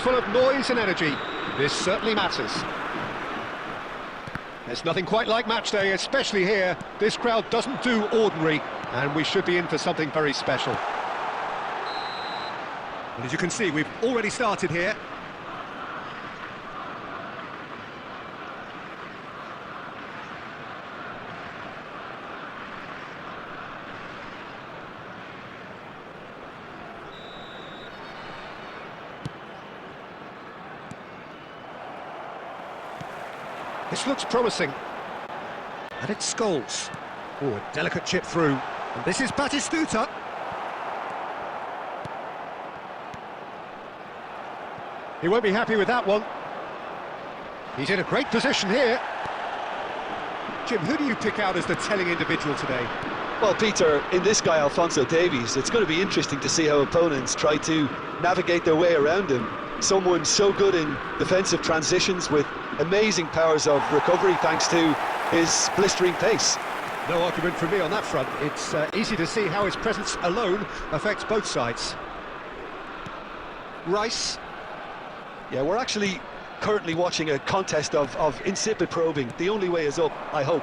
Full of noise and energy. This certainly matters. There's nothing quite like match day, especially here. This crowd doesn't do ordinary, and we should be in for something very special. Well, as you can see, we've already started here. This looks promising. And it's Scholes. Oh, a delicate chip through. And this is Batistuta. He won't be happy with that one. He's in a great position here. Jim, who do you pick out as the telling individual today? Well, Peter, in this guy, Alphonso Davies, it's going to be interesting to see how opponents try to navigate their way around him. Someone so good in defensive transitions with amazing powers of recovery thanks to his blistering pace. No argument from me on that front. It's easy to see how his presence alone affects both sides. Rice. Yeah, we're actually currently watching a contest of insipid probing. The only way is up, I hope.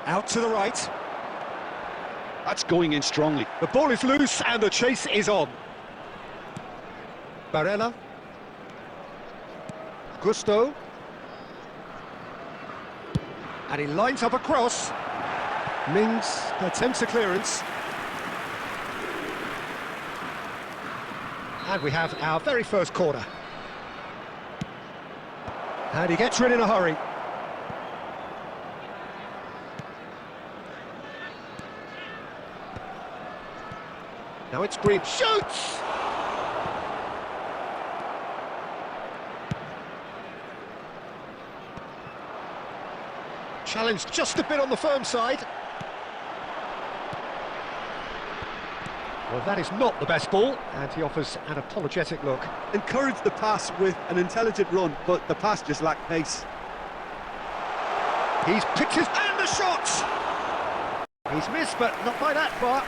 Out to the right. That's going in strongly. The ball is loose and the chase is on. Barella. Gusto. And he lines up a cross. Mings attempts a clearance. And we have our very first corner. And he gets rid in a hurry. Now it's Green. Shoots! Challenged just a bit on the firm side. Well, that is not the best ball, and he offers an apologetic look. Encouraged the pass with an intelligent run, but the pass just lacked pace. He's picked his... and the shot! He's missed, but not by that far.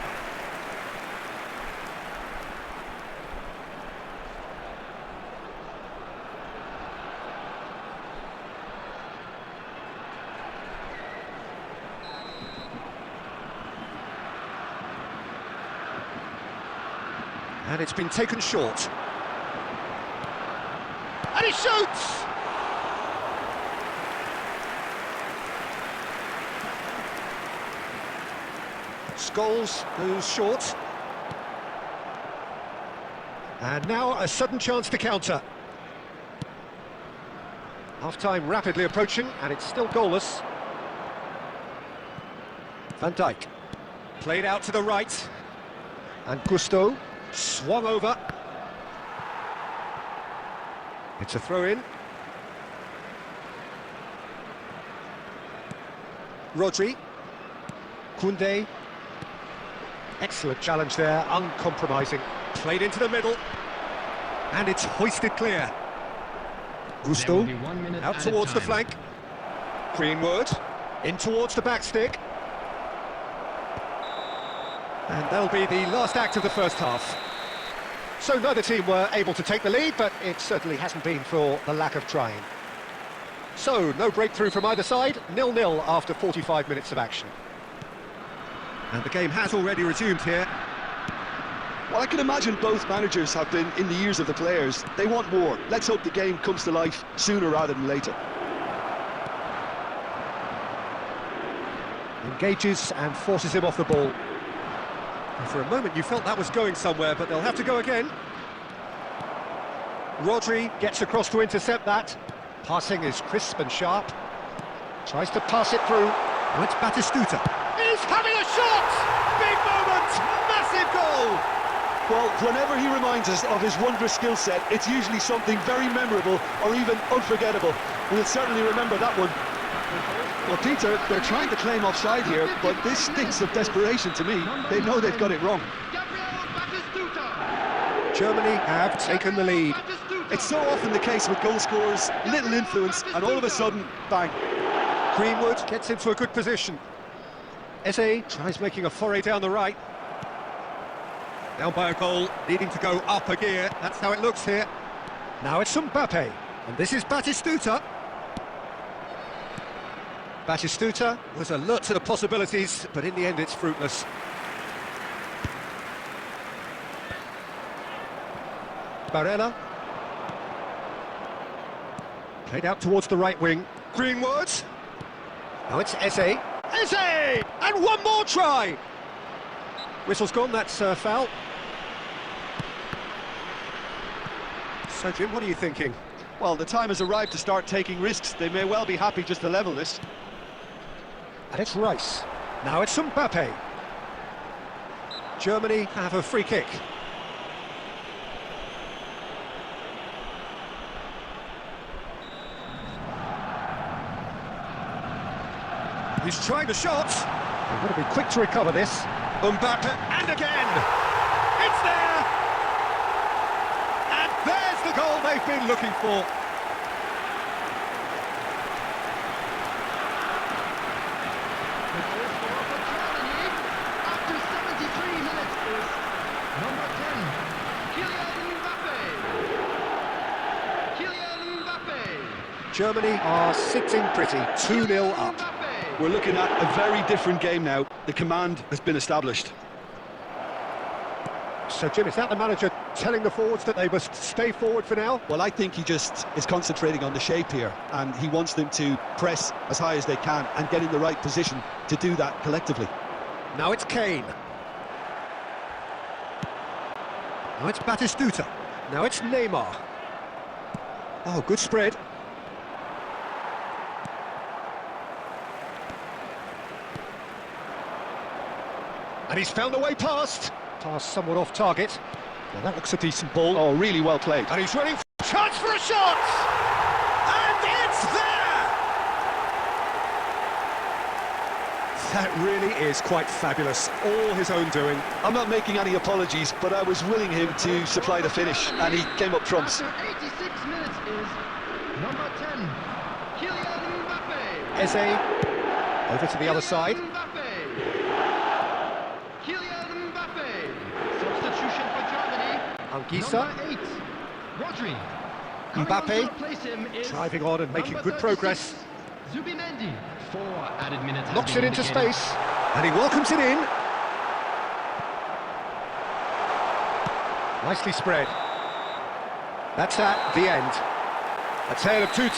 And it's been taken short. And he shoots! Scholes goes short. And now a sudden chance to counter. Half-time rapidly approaching, and it's still goalless. Van Dijk. Played out to the right. And Gusto. Swung over. It's a throw-in. Rodri. Koundé. Excellent challenge there, uncompromising. Played into the middle. And it's hoisted clear. Gusto. Out towards the flank. Greenwood. In towards the back stick. And that'll be the last act of the first half. So neither team were able to take the lead, but it certainly hasn't been for the lack of trying. So, no breakthrough from either side, 0-0 after 45 minutes of action. And the game has already resumed here. Well, I can imagine both managers have been in the ears of the players. They want more. Let's hope the game comes to life sooner rather than later. Engages and forces him off the ball. And for a moment you felt that was going somewhere, but they'll have to go again. Rodri gets across to intercept that. Passing is crisp and sharp. Tries to pass it through. Oh, it's Batistuta. He's having a shot! Big moment! Massive goal! Well, whenever he reminds us of his wondrous skill set, it's usually something very memorable or even unforgettable. We'll certainly remember that one. Well, Peter, they're trying to claim offside here, but this stinks of desperation to me. They know they've got it wrong. Germany have taken the lead. It's so often the case with goal scorers, little influence, and all of a sudden, bang. Greenwood gets into a good position. KSA tries making a foray down the right. Down by a goal, needing to go up a gear. That's how it looks here. Now it's Mbappe, and this is Batistuta. Batistuta was alert to the possibilities, but in the end it's fruitless. Barella. Played out towards the right wing. Greenwood. Now it's Eze. Eze! And one more try! Whistle's gone, that's foul. So, Jim, what are you thinking? Well, the time has arrived to start taking risks. They may well be happy just to level this. And it's Rice. Now it's Mbappe. Germany have a free kick. He's trying the shot. They've got to be quick to recover this. Mbappe, and again! It's there! And there's the goal they've been looking for. After 73 minutes is number 10, Kylian Mbappe. Germany are sitting pretty, 2-0 up. We're looking at a very different game now. The command has been established. So, Jim, is that the manager telling the forwards that they must stay forward for now? Well, I think he just is concentrating on the shape here, and he wants them to press as high as they can and get in the right position to do that collectively. Now it's Kane. Now it's Batistuta. Now it's Neymar. Oh, good spread. And he's found a way past. Pass somewhat off target. Well, that looks a decent ball. Oh, really well played. And he's running. Chance for a shot! And it's there! That really is quite fabulous. All his own doing. I'm not making any apologies, but I was willing him to supply the finish, and he came up trumps. After 86 minutes is number 10, Kylian Mbappe. Eze over to the other side. Kylian Mbappe. Substitution for Germany. Anguissa. Number 8, Rodri. Mbappe driving on and making good progress. Zubimendi. 4 added minutes. Knocks it into space, and he welcomes it in. Nicely spread. That's at the end. A tale of two